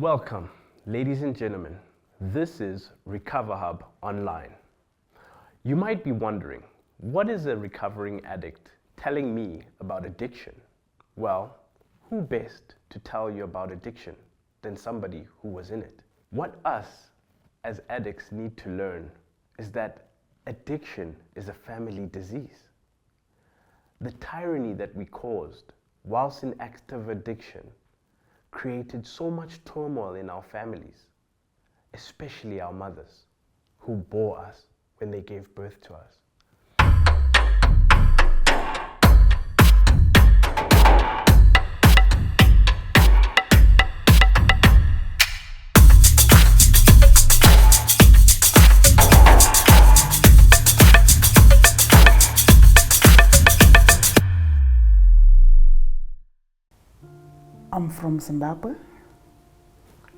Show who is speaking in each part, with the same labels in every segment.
Speaker 1: Welcome, ladies and gentlemen. This is RecoverHUB Online. You might be wondering, what is a recovering addict telling me about addiction? Well, who best to tell you about addiction than somebody who was in it? What us as addicts need to learn is that addiction is a family disease. The tyranny that we caused whilst in active addiction created so much turmoil in our families, especially our mothers who bore us when they gave birth to us.
Speaker 2: I'm from Zimbabwe,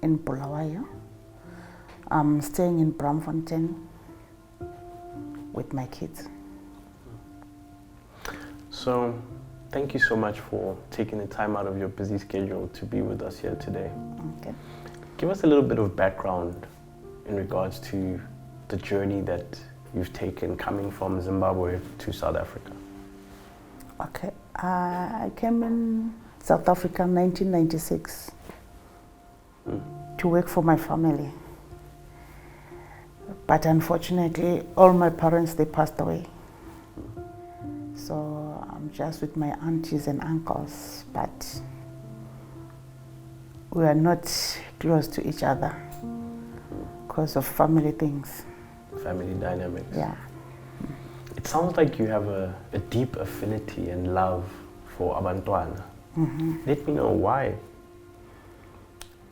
Speaker 2: in Bulawayo. I'm staying in Braamfontein with my kids.
Speaker 1: So, thank you so much for taking the time out of your busy schedule to be with us here today.
Speaker 2: Okay.
Speaker 1: Give us a little bit of background in regards to the journey that you've taken coming from Zimbabwe to South Africa.
Speaker 2: Okay, I came in South Africa in 1996 to work for my family. But unfortunately, all my parents, they passed away. So I'm just with my aunties and uncles, but we are not close to each other because of family things.
Speaker 1: Family dynamics.
Speaker 2: Yeah.
Speaker 1: It sounds like you have a deep affinity and love for abantwana. Let me know why.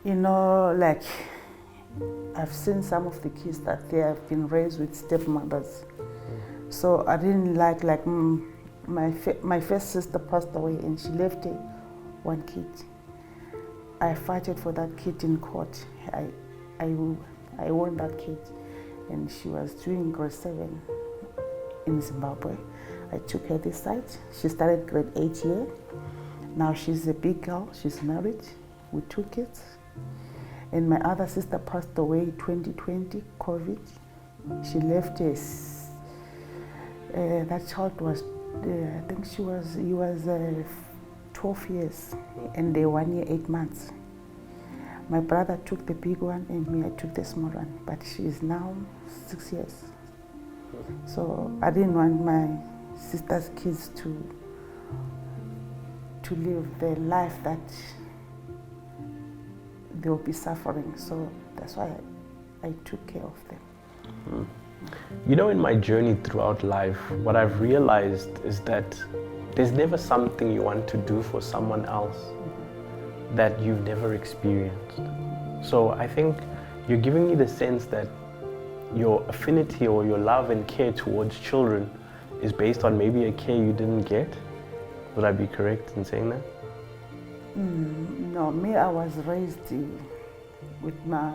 Speaker 2: You know, like, I've seen some of the kids that they have been raised with stepmothers. So I didn't like my first sister passed away and she left one kid. I fought for that kid in court. I won that kid, and she was doing grade 7 in Zimbabwe. I took her this side. She started grade 8 here. Now she's a big girl, she's married with 2 kids. And my other sister passed away in 2020, COVID. She left us. That child was, I think he was 12 years and 1 year, 8 months. My brother took the big one and me, I took the small one. But she is now 6 years. So I didn't want my sister's kids to live the life that they'll be suffering. So that's why I took care of them.
Speaker 1: You know, in my journey throughout life, what I've realized is that there's never something you want to do for someone else that you've never experienced. So I think you're giving me the sense that your affinity or your love and care towards children is based on maybe a care you didn't get. Would I be correct in saying that?
Speaker 2: No, me, I was raised with my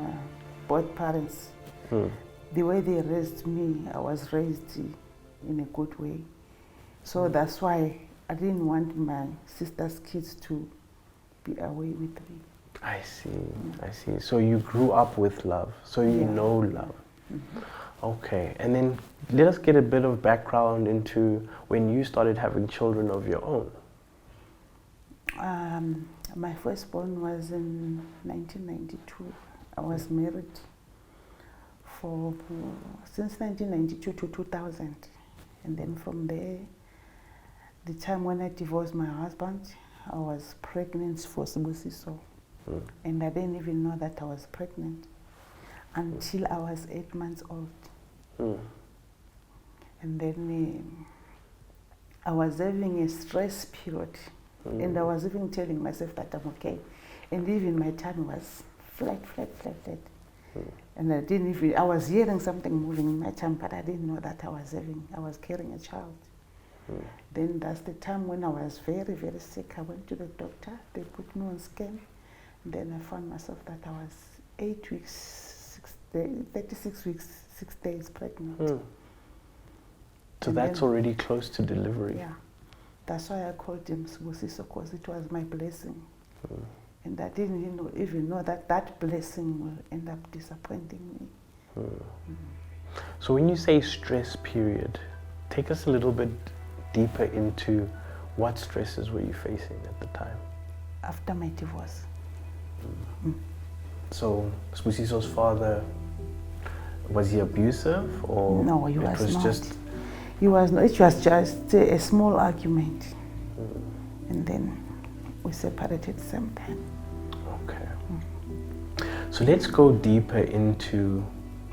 Speaker 2: both parents. The way they raised me, I was raised in a good way. So that's why I didn't want my sister's kids to be away with me.
Speaker 1: I see, I see. So you grew up with love, so you know love. Okay, and then let us get a bit of background into when you started having children of your own.
Speaker 2: My firstborn was in 1992. I was married since 1992 to 2000. And then from there, the time when I divorced my husband, I was pregnant for Sibusiso. And I didn't even know that I was pregnant until I was 8 months old. And then I was having a stress period, and I was even telling myself that I'm okay. And even my tummy was flat. And I was hearing something moving in my tummy, but I didn't know that I was carrying a child. Then that's the time when I was very, very sick. I went to the doctor, they put me on scan. Then I found myself that I was 8 weeks, 36 weeks, 6 days pregnant.
Speaker 1: So that's already close to delivery.
Speaker 2: Yeah. That's why I called him Sibusiso, because it was my blessing. And I didn't even know that that blessing will end up disappointing me.
Speaker 1: So when you say stress period, take us a little bit deeper into what stresses were you facing at the time?
Speaker 2: After my divorce.
Speaker 1: So Sibusiso's father, was he abusive, or
Speaker 2: No, he was
Speaker 1: was
Speaker 2: not.
Speaker 1: just...
Speaker 2: He was not. It was just a small argument. And then we separated at the same time.
Speaker 1: Okay. So let's go deeper into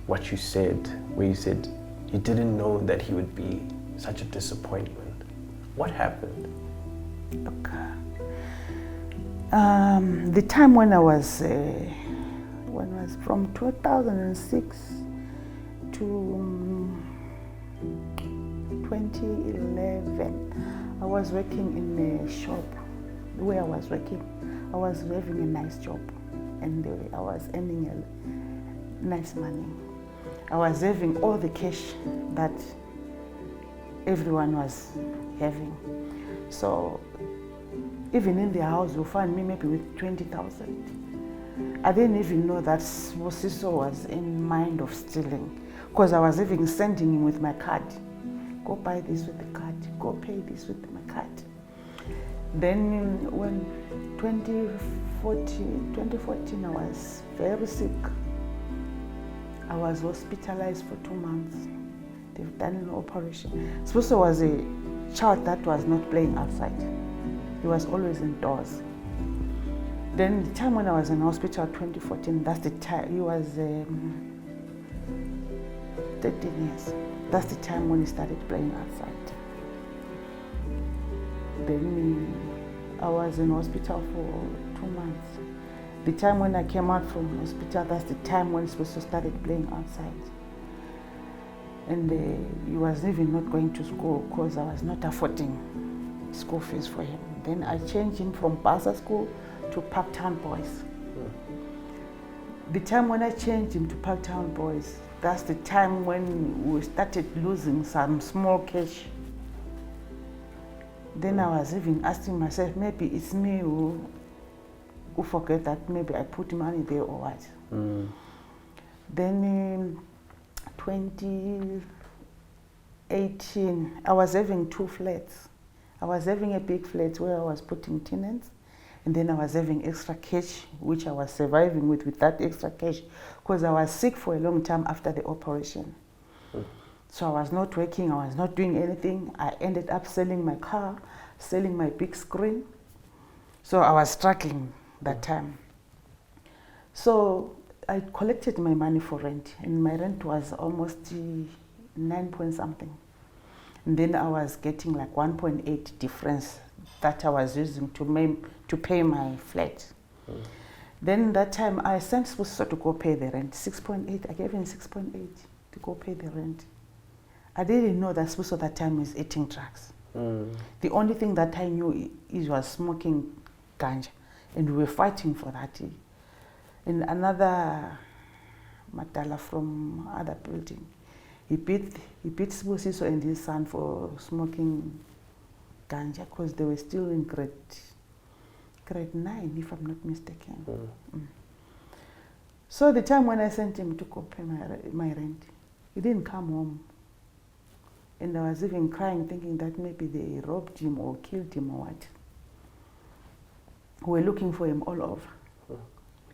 Speaker 1: what you said, where you said you didn't know that he would be such a disappointment. What happened?
Speaker 2: Okay. The time when I was from 2006 to 2011, I was working in a shop. Where I was working, I was having a nice job, and I was earning a nice money. I was having all the cash that everyone was having. So even in the house, you'll find me maybe with 20,000. I didn't even know that Sibusiso was in mind of stealing, because I was even sending him with my card. Go buy this with the card, go pay this with my card. Then when 2014, I was very sick. I was hospitalized for 2 months. They've done an operation. Sibusiso was a child that was not playing outside. He was always indoors. Then the time when I was in hospital, 2014, that's the time, he was 13 years. That's the time when he started playing outside. Then I was in hospital for 2 months. The time when I came out from hospital, that's the time when Sibusiso started playing outside. And he was even not going to school because I was not affording school fees for him. Then I changed him from Basa School to Parktown Boys. The time when I changed him to Parktown Boys, that's the time when we started losing some small cash. Then I was even asking myself, maybe it's me who forget that maybe I put money there or what. Then in 2018, I was having 2 flats. I was having a big flat where I was putting tenants, and then I was having extra cash, which I was surviving with that extra cash, because I was sick for a long time after the operation. So I was not working, I was not doing anything. I ended up selling my car, selling my big screen. So I was struggling that time. So I collected my money for rent, and my rent was almost 9 point something. And then I was getting like 1.8 difference that I was using to pay my flat. Then that time I sent Sibusiso to go pay the rent, 6.8. I gave him 6.8 to go pay the rent. I didn't know that Sibusiso that time is eating drugs. The only thing that I knew he was smoking ganja, and we were fighting for that. And another Madala from other building, he beat Sibusiso and his son for smoking ganja because they were still in grade 9, if I'm not mistaken. So the time when I sent him to go pay my rent, he didn't come home. And I was even crying, thinking that maybe they robbed him or killed him or what. We were looking for him all over. We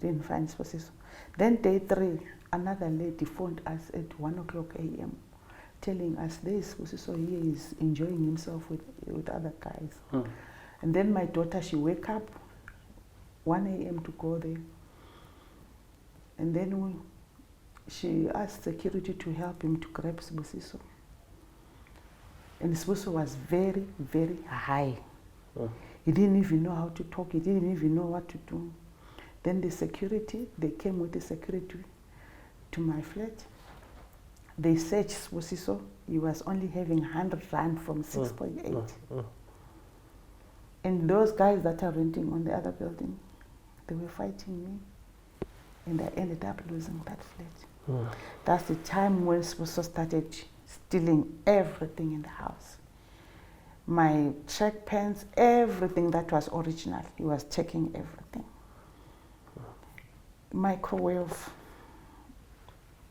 Speaker 2: didn't find Sibusiso. Then day 3, another lady phoned us at 1:00 a.m. telling us this Sibusiso here is enjoying himself with other guys. And then my daughter, she wake up 1 a.m. to go there. And then she asked security to help him to grab Sibusiso. And Sibusiso was very, very high. He didn't even know how to talk. He didn't even know what to do. Then the security, they came with the security to my flat. They searched Sibusiso. He was only having 100 rand from 6.8. And those guys that are renting on the other building, they were fighting me. And I ended up losing that flat. That's the time when Sibusiso started stealing everything in the house. My track pants, everything that was original, he was taking everything. microwave,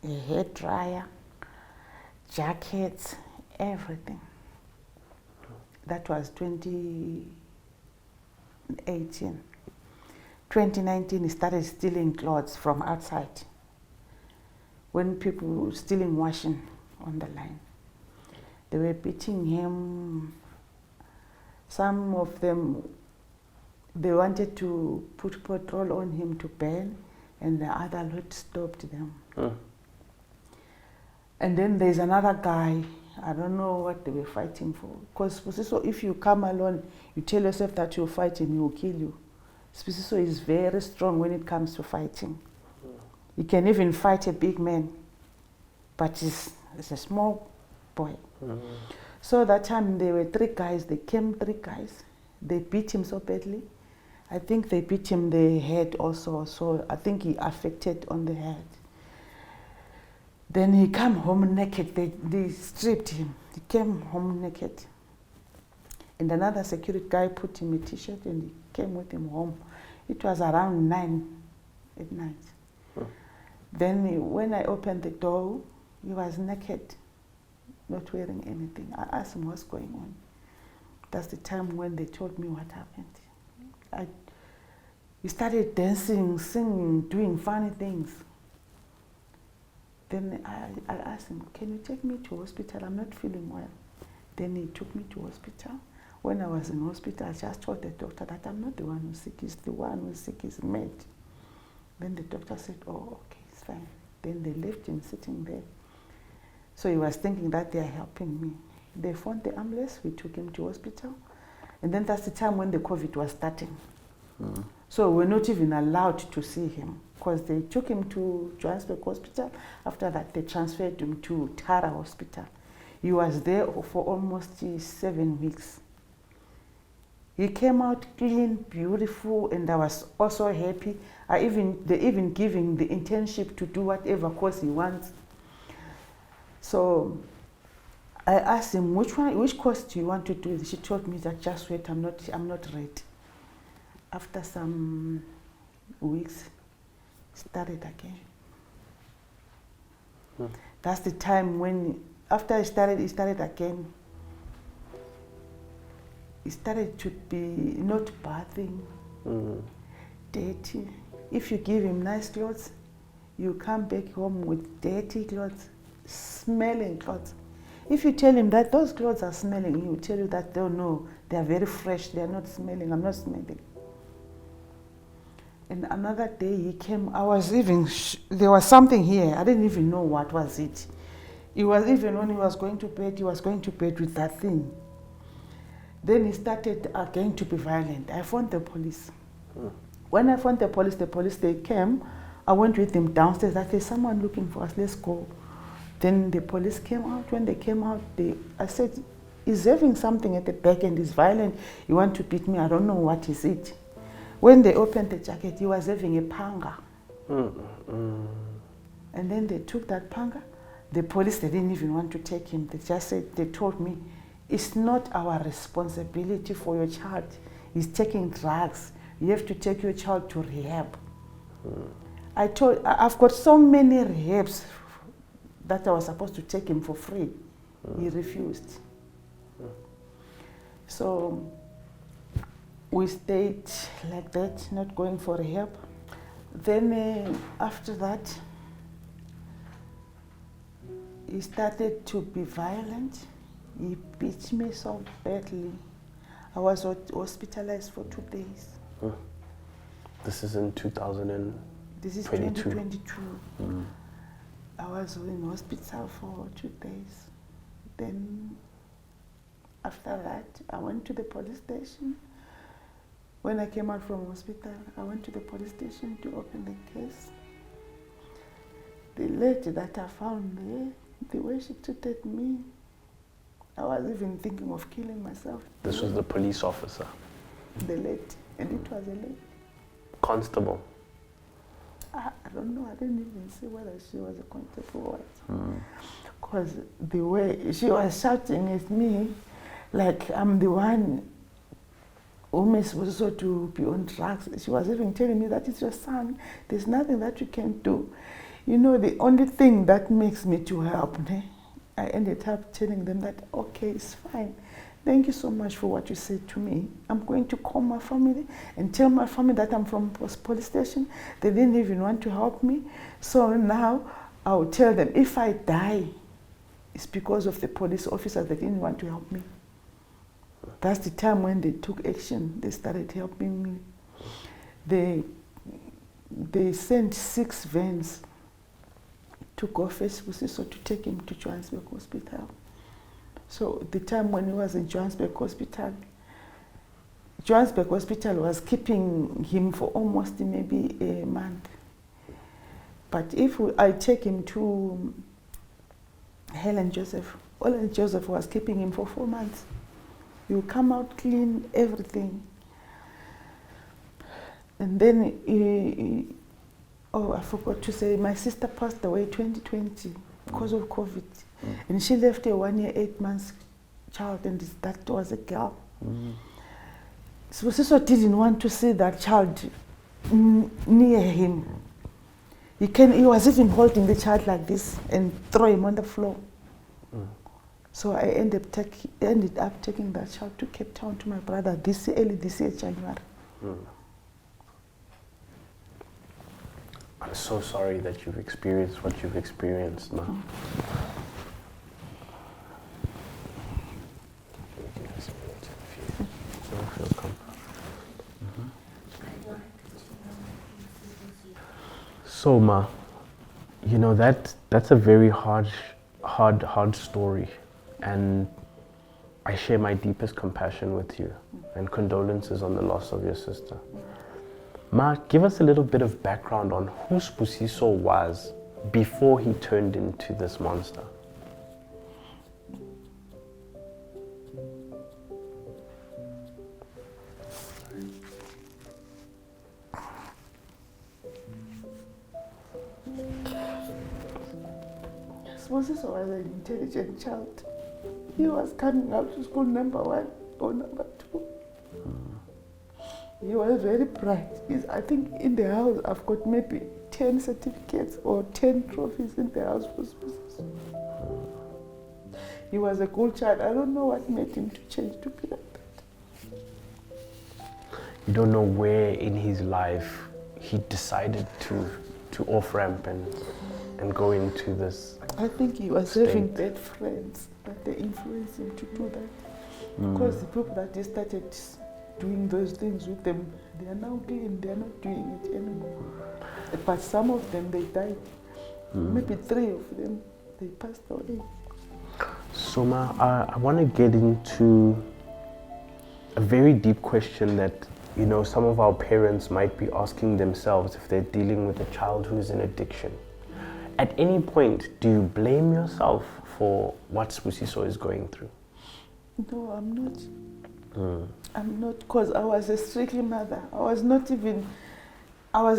Speaker 2: a hair dryer, jackets, everything. That was 2018. 2019, he started stealing clothes from outside. When people were stealing washing on the line, they were beating him. Some of them, they wanted to put petrol on him to burn, and the other lot stopped them. And then there's another guy, I don't know what they were fighting for. Because Sibusiso, if you come alone, you tell yourself that you're fighting, he will kill you. Sibusiso is very strong when it comes to fighting. He can even fight a big man, but he's a small boy. So that time there were 3 guys, they came 3 guys. They beat him so badly. I think they beat him the head also, so I think he affected on the head. Then he came home naked, they stripped him. He came home naked. And another security guy put him a t-shirt and he came with him home. It was around 9 at night. Then when I opened the door, he was naked, not wearing anything. I asked him what's going on. That's the time when they told me what happened. He started dancing, singing, doing funny things. Then I asked him, can you take me to hospital? I'm not feeling well. Then he took me to hospital. When I was in hospital, I just told the doctor that I'm not the one who's sick, it's the one who's sick is mate. Then the doctor said, oh, okay, it's fine. Then they left him sitting there. So he was thinking that they are helping me. They phoned the ambulance, we took him to hospital. And then that's the time when the COVID was starting. So we're not even allowed to see him because they took him to Johannesburg Hospital. After that, they transferred him to Tara Hospital. He was there for almost 7 weeks. He came out clean, beautiful, and I was also happy. They even gave him the internship to do whatever course he wants. So I asked him, which course do you want to do? She told me that just wait, I'm not ready. After some weeks, started again. That's the time when, after he started again. He started to be not bathing, dirty. If you give him nice clothes, you come back home with dirty clothes, smelling clothes. If you tell him that those clothes are smelling, he will tell you that, oh no, they are very fresh, they are not smelling, I'm not smelling. And another day he came, there was something here, I didn't even know what was it. It was even when he was going to bed, he was going to bed with that thing. Then he started again to be violent. I phoned the police. When I phoned the police, they came. I went with them downstairs. I said, someone looking for us, let's go. Then the police came out. When they came out, I said, he's having something at the back and he's violent. You want to beat me? I don't know what is it. When they opened the jacket, he was having a panga. And then they took that panga. The police, they didn't even want to take him. They just said, they told me, it's not our responsibility for your child. He's taking drugs. You have to take your child to rehab. I've got so many rehabs that I was supposed to take him for free. He refused. So we stayed like that, not going for rehab. Then after that, he started to be violent. He beat me so badly. I was hospitalized for 2 days.
Speaker 1: This is in 2022?
Speaker 2: This is 2022. I was in hospital for 2 days. Then after that, I went to the police station. When I came out from hospital, I went to the police station to open the case. The lady that I found there, the way she treated me, I was even thinking of killing myself.
Speaker 1: This was the police officer?
Speaker 2: The lady, and it was a lady.
Speaker 1: Constable?
Speaker 2: I don't know, I didn't even see whether she was a constable or what. Because the way she was shouting at me, like I'm the one Miss was also to be on drugs. She was even telling me that it's your son. There's nothing that you can do. You know, the only thing that makes me to help, I ended up telling them that, okay, it's fine. Thank you so much for what you said to me. I'm going to call my family and tell my family that I'm from police station. They didn't even want to help me. So now I'll tell them if I die, it's because of the police officers that didn't want to help me. That's the time when they took action. They started helping me. They sent 6 vans to go first Sibusiso to take him to Johannesburg Hospital. So the time when he was in Johannesburg Hospital was keeping him for almost maybe a month. But if I take him to Helen Joseph was keeping him for 4 months. He will come out clean, everything. And then, I forgot to say, my sister passed away 2020 because of COVID. And she left a 1 year, 8 months child, and that was a girl. Sibusiso didn't want to see that child near him. He was even holding the child like this and throw him on the floor. So I ended up taking that child to Cape Town to my brother early this year, January.
Speaker 1: I'm so sorry that you've experienced what you've experienced, Ma. So, Ma, you know, that's a very hard story, and I share my deepest compassion with you and condolences on the loss of your sister. Ma, give us a little bit of background on who Sibusiso was before he turned into this monster.
Speaker 2: Sibusiso was an intelligent child. He was coming out to school #1 or #2. He was very bright. I think in the house I've got maybe 10 certificates or 10 trophies in the house for Sibusiso. He was a good child. I don't know what made him to change to be like that.
Speaker 1: You don't know where in his life he decided to off-ramp and go into this.
Speaker 2: I think he was having bad friends that they influenced him to do that. Because the people that he started doing those things with them, they are now clean, they are not doing it anymore. But some of them, they died. Maybe 3 of them, they passed away.
Speaker 1: So, Ma, I want to get into a very deep question that, you know, some of our parents might be asking themselves if they're dealing with a child who's in addiction. At any point, do you blame yourself for what Sibusiso is going through?
Speaker 2: No, I'm not. I'm not, because I was a strictly mother. I was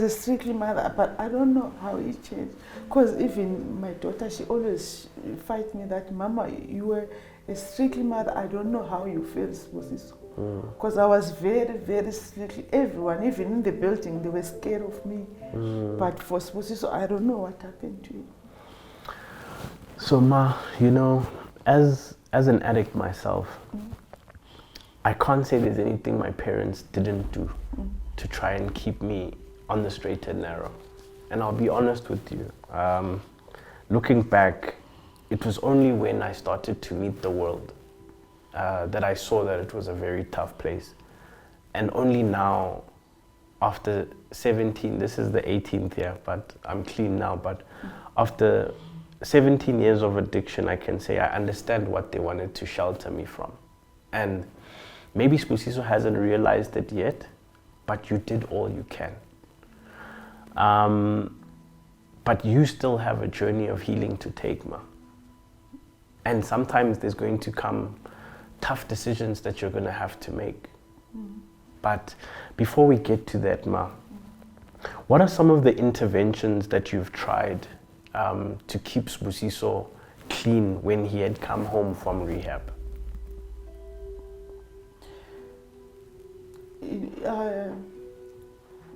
Speaker 2: a strictly mother, but I don't know how it changed. Because even my daughter, she always fight me that, Mama, you were a strictly mother. I don't know how you feel, Sibusiso. Because I was very, very strictly. Everyone, even in the building, they were scared of me. But for Sibusiso, I don't know what happened to him.
Speaker 1: So, Ma, you know, as an addict myself, I can't say there's anything my parents didn't do to try and keep me on the straight and narrow. And I'll be honest with you, looking back, it was only when I started to meet the world that I saw that it was a very tough place. And only now, after 17, this is the 18th year, but I'm clean now, but after 17 years of addiction, I can say I understand what they wanted to shelter me from. And maybe Sibusiso hasn't realized it yet, but you did all you can. But you still have a journey of healing to take, Ma. And sometimes there's going to come tough decisions that you're going to have to make. But before we get to that, Ma, what are some of the interventions that you've tried to keep Sibusiso clean when he had come home from rehab?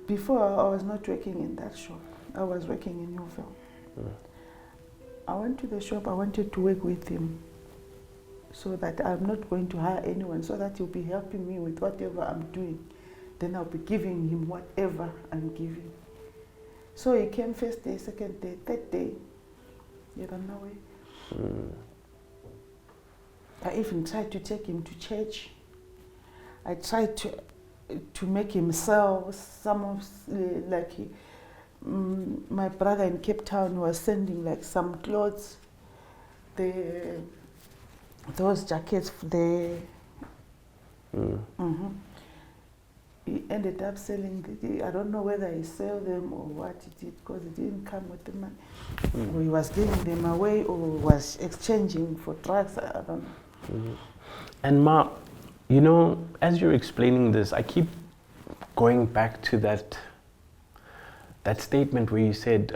Speaker 2: Before I was not working in that shop. I was working in Newville. I went to the shop, I wanted to work with him so that I'm not going to hire anyone, so that he'll be helping me with whatever I'm doing. Then I'll be giving him whatever I'm giving. So he came first day, second day, third day. He ran away. I even tried to take him to church. I tried to make him sell some of, my brother in Cape Town was sending like some clothes, those jackets, He ended up selling, I don't know whether he sold them or what he did, because he didn't come with the money. Or he was giving them away or was exchanging for drugs, I don't know.
Speaker 1: And Ma, you know, as you're explaining this, I keep going back to that statement where you said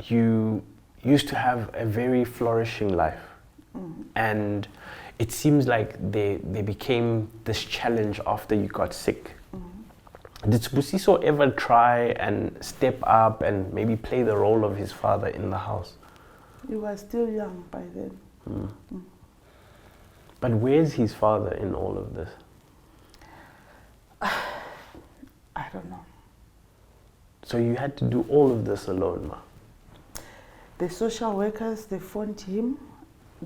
Speaker 1: you used to have a very flourishing life. And it seems like they became this challenge after you got sick. Did Sibusiso ever try and step up and maybe play the role of his father in the house?
Speaker 2: He was still young by then.
Speaker 1: But where's his father in all of this?
Speaker 2: I don't know.
Speaker 1: So you had to do all of this alone, Ma?
Speaker 2: The social workers, they phoned him.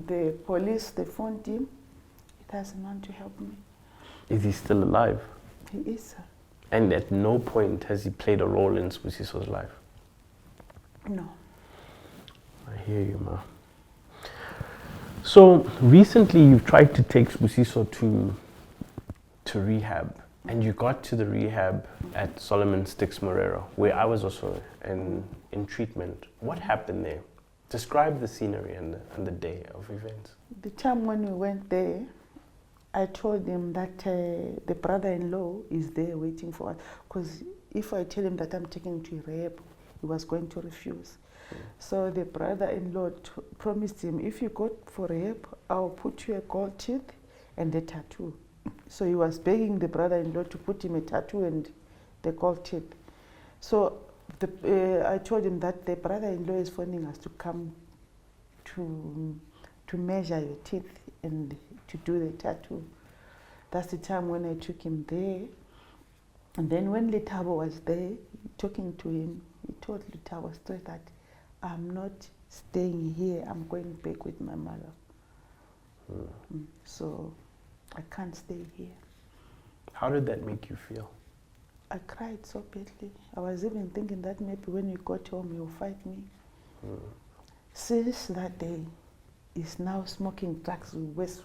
Speaker 2: The police, they phoned him. He doesn't want to help me.
Speaker 1: Is he still alive?
Speaker 2: He is, sir.
Speaker 1: And at no point has he played a role in Sibusiso's life?
Speaker 2: No.
Speaker 1: I hear you, Ma. So recently you've tried to take Sibusiso to rehab, and you got to the rehab at Solomon Sticks Morero, where I was also in treatment. What happened there? Describe the scenery and the day of events.
Speaker 2: The time when we went there, I told him that the brother-in-law is there waiting for us. Because if I tell him that I'm taking him to rehab, he was going to refuse. So the brother-in-law promised him, if you go for rehab, I'll put you a gold teeth and a tattoo. So he was begging the brother-in-law to put him a tattoo and the gold teeth. So I told him that the brother-in-law is phoning us to come to measure your teeth and to do the tattoo. That's the time when I took him there. And then when Letabo was there, talking to him, he told Letabo straight that I'm not staying here, I'm going back with my mother. So I can't stay here.
Speaker 1: How did that make you feel?
Speaker 2: I cried so badly. I was even thinking that maybe when you got home, you'll fight me. Since that day, he's now smoking drugs worse.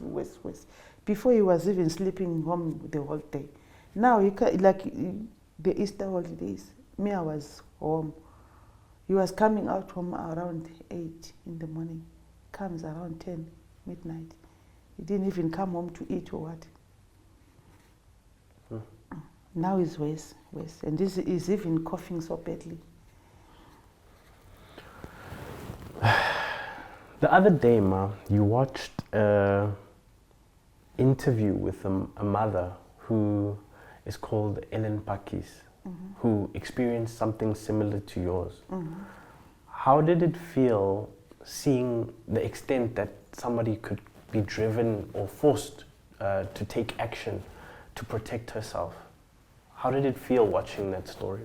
Speaker 2: Before he was even sleeping home the whole day. Now, like the Easter holidays, me, I was home. He was coming out from around 8 in the morning. Comes around 10, midnight. He didn't even come home to eat or what. Now he's worse. And this is even coughing so badly.
Speaker 1: The other day, Ma, you watched an interview with a mother who is called Ellen Pakis, who experienced something similar to yours. How did it feel seeing the extent that somebody could be driven or forced to take action to protect herself? How did it feel watching that story?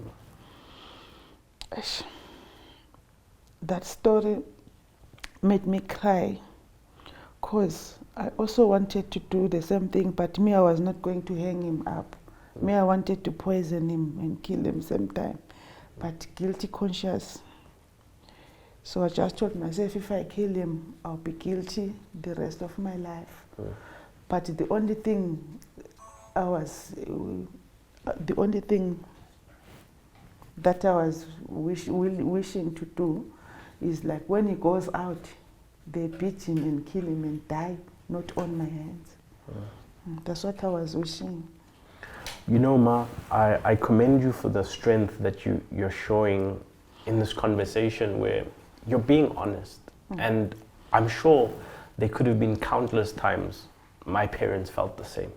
Speaker 2: That story made me cry, because I also wanted to do the same thing, but me, I was not going to hang him up. Me, I wanted to poison him and kill him same time, but guilty conscious. So I just told myself, if I kill him, I'll be guilty the rest of my life. But the only thing that I was wishing to do is like when he goes out, they beat him and kill him and die, not on my hands. That's what I was wishing.
Speaker 1: You know, Ma, I commend you for the strength that you're showing in this conversation where you're being honest. And I'm sure there could have been countless times my parents felt the same.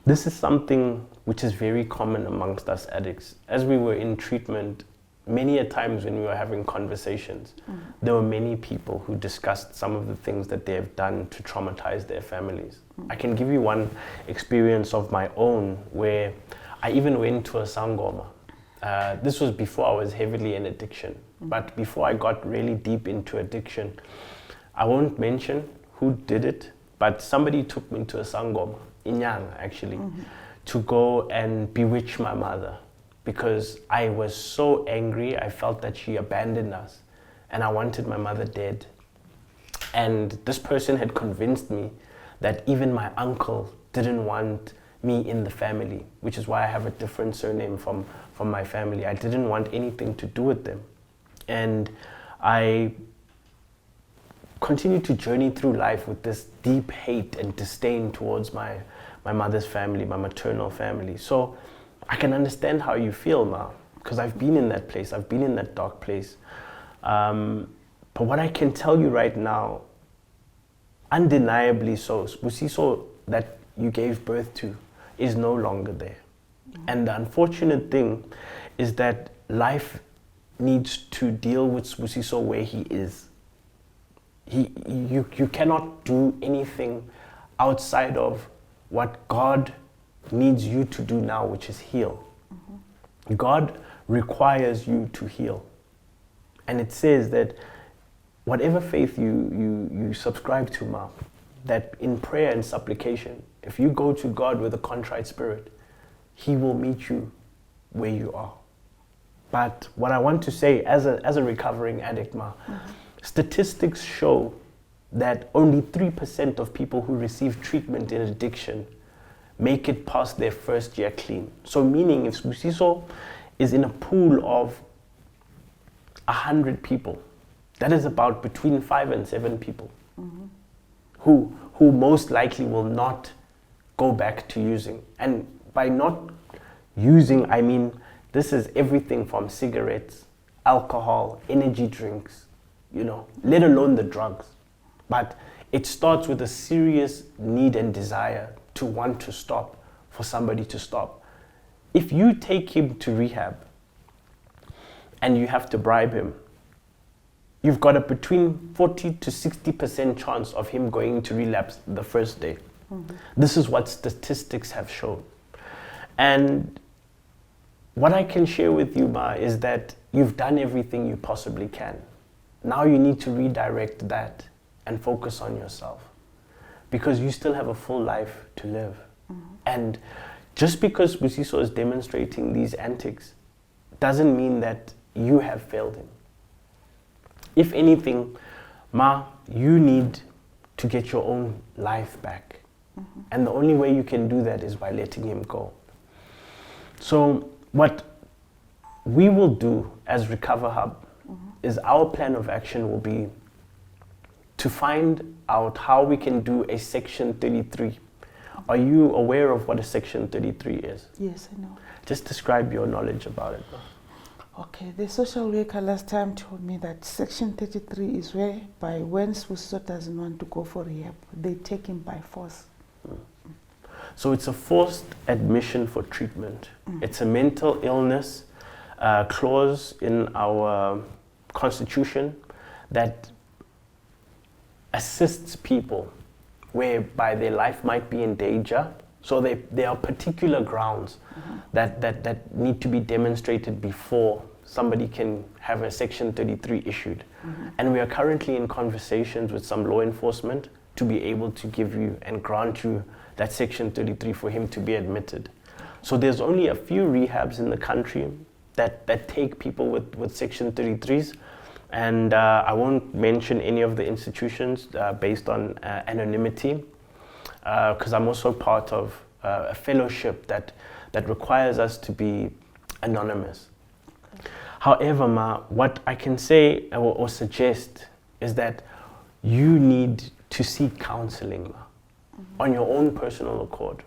Speaker 1: This is something which is very common amongst us addicts. As we were in treatment, many a times when we were having conversations, there were many people who discussed some of the things that they have done to traumatize their families. I can give you one experience of my own where I even went to a sangoma. This was before I was heavily in addiction. But before I got really deep into addiction, I won't mention who did it, but somebody took me to a sangoma, Inyanga actually, to go and bewitch my mother. Because I was so angry, I felt that she abandoned us and I wanted my mother dead. And this person had convinced me that even my uncle didn't want me in the family, which is why I have a different surname from my family. I didn't want anything to do with them. And I continued to journey through life with this deep hate and disdain towards my mother's family, my maternal family. So I can understand how you feel, Ma, because I've been in that place. I've been in that dark place. But what I can tell you right now, undeniably so, Sibusiso that you gave birth to is no longer there. And the unfortunate thing is that life needs to deal with Sibusiso where he is. You cannot do anything outside of what God needs you to do now, which is heal. God requires you to heal. And it says that whatever faith you subscribe to, Ma, that in prayer and supplication, if you go to God with a contrite spirit, He will meet you where you are. But what I want to say as a recovering addict, Ma, statistics show that only 3% of people who receive treatment in addiction make it past their first year clean. So meaning if Sibusiso is in a pool of 100 people, that is about between 5 and 7 people who most likely will not go back to using. And by not using, I mean this is everything from cigarettes, alcohol, energy drinks, you know, let alone the drugs. But it starts with a serious need and desire to want to stop, for somebody to stop. If you take him to rehab and you have to bribe him, you've got a between 40 to 60% chance of him going to relapse the first day. This is what statistics have shown. And what I can share with you, Ma, is that you've done everything you possibly can. Now you need to redirect that and focus on yourself, because you still have a full life to live. And just because Sibusiso is demonstrating these antics doesn't mean that you have failed him. If anything, Ma, you need to get your own life back. And the only way you can do that is by letting him go. So what we will do as RecoverHUB is our plan of action will be to find out how we can do a Section 33. Are you aware of what a Section 33 is?
Speaker 2: Yes, I know.
Speaker 1: Just describe your knowledge about it.
Speaker 2: Okay, the social worker last time told me that Section 33 is whereby when Sibusiso doesn't want to go for rehab, they take him by force.
Speaker 1: So it's a forced admission for treatment. It's a mental illness clause in our constitution that assists people whereby their life might be in danger. So there are particular grounds that need to be demonstrated before somebody can have a Section 33 issued. And we are currently in conversations with some law enforcement to be able to give you and grant you that Section 33 for him to be admitted. So there's only a few rehabs in the country that take people with Section 33s. And I won't mention any of the institutions based on anonymity, because I'm also part of a fellowship that requires us to be anonymous. However, Ma, what I can say or suggest is that you need to seek counseling, Ma, on your own personal accord.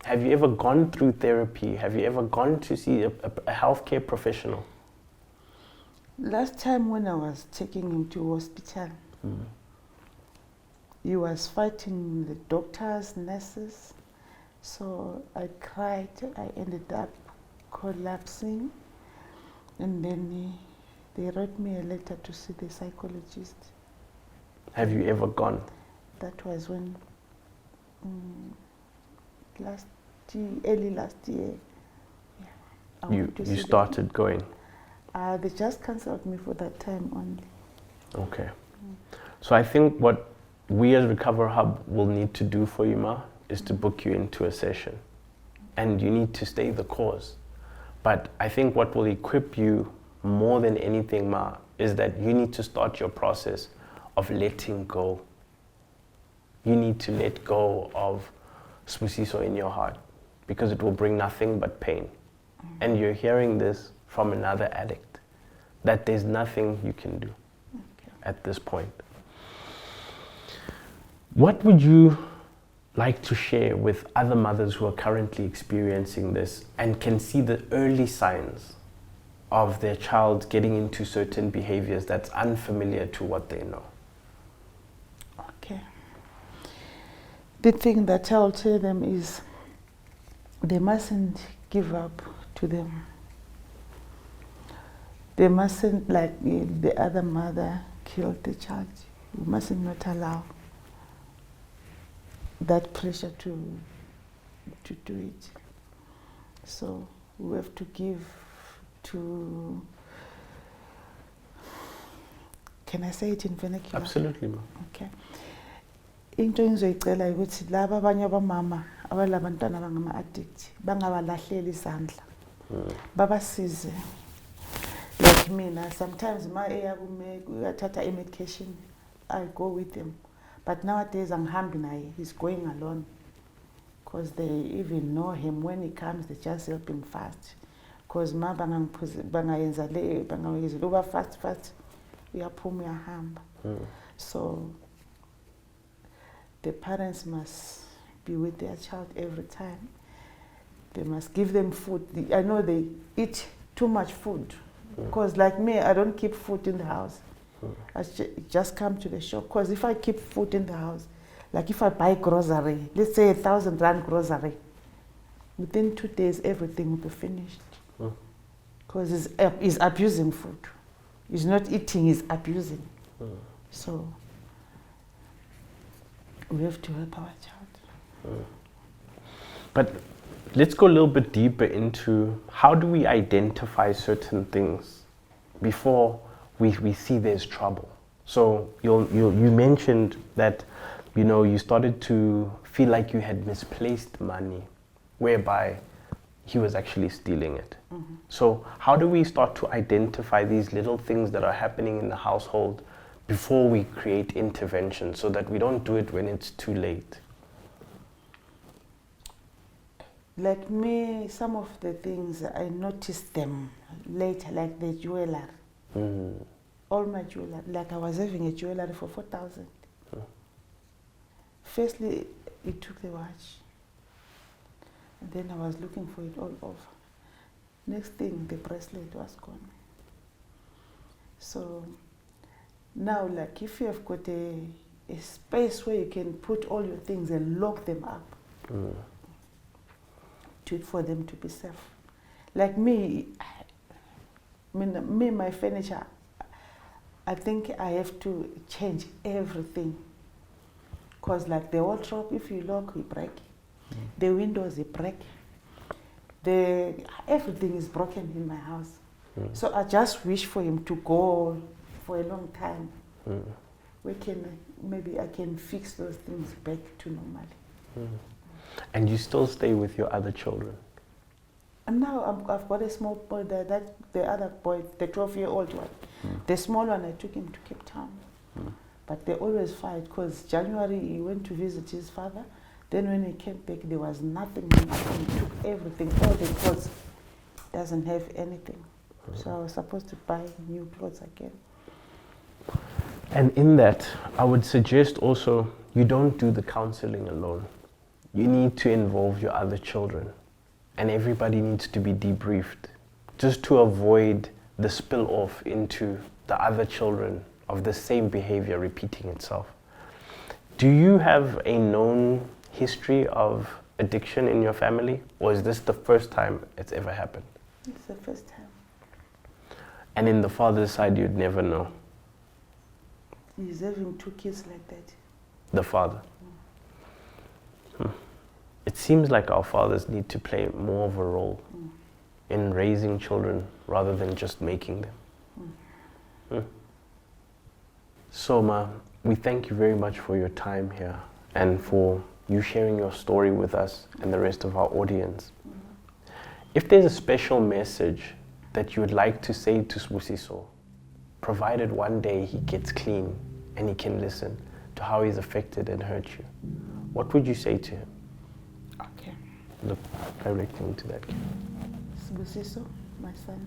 Speaker 1: Have you ever gone through therapy? Have you ever gone to see a healthcare professional?
Speaker 2: Last time when I was taking him to hospital, he was fighting the doctors, nurses. So I cried, I ended up collapsing, and then they wrote me a letter to see the psychologist.
Speaker 1: Have you ever gone?
Speaker 2: That was when, early last year. Yeah, I went to see
Speaker 1: You started going?
Speaker 2: They just cancelled me for that time only.
Speaker 1: Okay. So I think what we as RecoverHUB will need to do for you, Ma, is to book you into a session. And you need to stay the course. But I think what will equip you more than anything, Ma, is that you need to start your process of letting go. You need to let go of Sibusiso in your heart, because it will bring nothing but pain. And you're hearing this from another addict, that there's nothing you can do at this point. What would you like to share with other mothers who are currently experiencing this and can see the early signs of their child getting into certain behaviors that's unfamiliar to what they know?
Speaker 2: Okay. The thing that I'll tell them is they mustn't give up to them. They mustn't, like the other mother killed the child. We mustn't not allow that pressure to do it. So we have to give to, can I say it in vernacular?
Speaker 1: Absolutely, ma.
Speaker 2: Okay. Into engizoyicela ukuthi laba abanye abamama abalabantwana abangama-addict bangabalahleli izandla, babasize. Like mina, sometimes my uyathatha medication, I go with them. But nowadays angihambi naye, he's going alone. Because they even know him. When he comes, they just help him fast. Because ma bangayenza uba fast, uyaphuma uyahamba. So the parents must be with their child every time. They must give them food. I know they eat too much food. Because like me, I don't keep food in the house. I just come to the shop. Because if I keep food in the house, like if I buy grocery, let's say 1,000 rand grocery, within 2 days everything will be finished. Because he's abusing food. He's not eating, he's abusing. So we have to help our child.
Speaker 1: But let's go a little bit deeper into how do we identify certain things before we see there's trouble. So you mentioned that, you know, you started to feel like you had misplaced money, whereby he was actually stealing it. So how do we start to identify these little things that are happening in the household before we create intervention, so that we don't do it when it's too late?
Speaker 2: Like me, some of the things I noticed them later, like the jewelry. All my jewelry, like I was having a jewelry for 4,000. Firstly, he took the watch. And then I was looking for it all over. Next thing, the bracelet was gone. So now, like if you have got a space where you can put all your things and lock them up, for them to be safe. Like me, my furniture, I think I have to change everything. Because like the wardrobe, if you lock, you break. The windows, you break. Everything is broken in my house. So I just wish for him to go for a long time. Maybe I can fix those things back to normal.
Speaker 1: And you still stay with your other children?
Speaker 2: And now I've got a small boy, the other boy, the 12-year-old one. The small one, I took him to Cape Town. But they always fight, because January he went to visit his father. Then when he came back, there was nothing. He took everything, all the clothes. Doesn't have anything. So I was supposed to buy new clothes again.
Speaker 1: And in that, I would suggest also, you don't do the counseling alone. You need to involve your other children, and everybody needs to be debriefed, just to avoid the spill off into the other children of the same behavior repeating itself. Do you have a known history of addiction in your family, or is this the first time it's ever happened?
Speaker 2: It's the first time.
Speaker 1: And in the father's side, you'd never know?
Speaker 2: He's having 2 kids like that.
Speaker 1: The father? It seems like our fathers need to play more of a role in raising children rather than just making them. So, Ma, we thank you very much for your time here and for you sharing your story with us and the rest of our audience. If there's a special message that you would like to say to Sibusiso, provided one day he gets clean and he can listen to how he's affected and hurt you, what would you say to him?
Speaker 2: Okay.
Speaker 1: Look directly into that camera.
Speaker 2: Sibusiso, my son,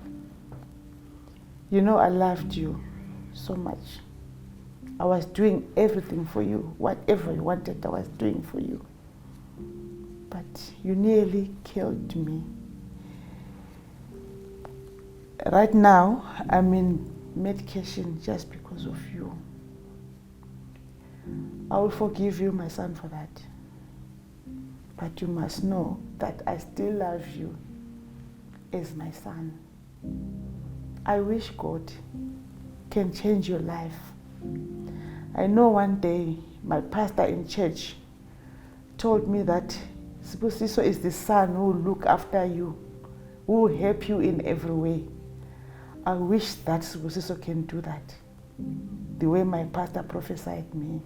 Speaker 2: you know I loved you so much. I was doing everything for you. Whatever you wanted, I was doing for you. But you nearly killed me. Right now, I'm in medication just because of you. I will forgive you, my son, for that. But you must know that I still love you as my son. I wish God can change your life. I know one day my pastor in church told me that Sibusiso is the son who will look after you, who will help you in every way. I wish that Sibusiso can do that, the way my pastor prophesied me.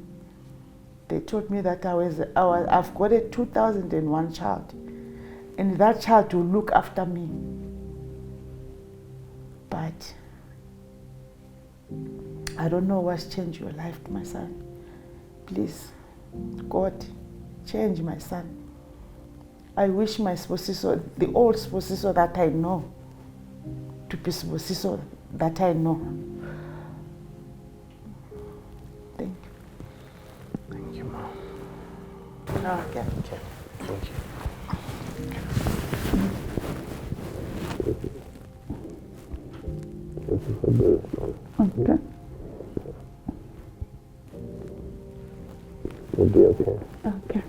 Speaker 2: They told me that I've got a 2001 child, and that child will look after me. But I don't know what's changed your life, my son. Please, God, change my son. I wish my Sibusiso, the old Sibusiso that I know, to be Sibusiso that I know. Thank you.
Speaker 1: Thank you, Mom.
Speaker 2: Okay.
Speaker 1: Okay, thank you.
Speaker 2: Okay.
Speaker 1: You'll be okay.
Speaker 2: Okay.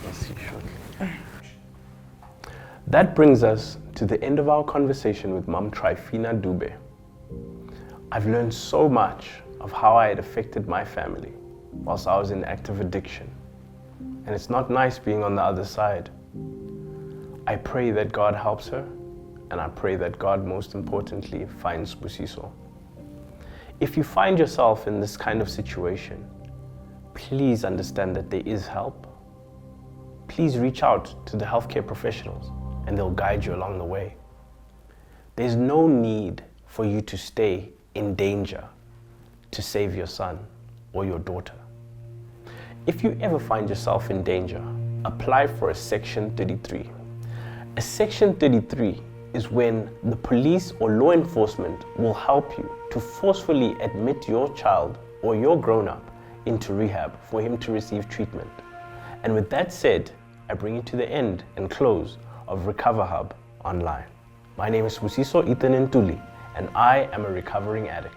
Speaker 1: I'll see you shortly. That brings us to the end of our conversation with Mom Tryphina Dube. I've learned so much of how I had affected my family whilst I was in active addiction. And it's not nice being on the other side. I pray that God helps her, and I pray that God, most importantly, finds Sibusiso. If you find yourself in this kind of situation, please understand that there is help. Please reach out to the healthcare professionals and they'll guide you along the way. There's no need for you to stay in danger to save your son or your daughter. If you ever find yourself in danger, apply for a Section 33. A Section 33 is when the police or law enforcement will help you to forcefully admit your child or your grown-up into rehab for him to receive treatment. And with that said, I bring you to the end and close of RecoverHUB Online. My name is Sibusiso Ethan Ntuli, and I am a recovering addict.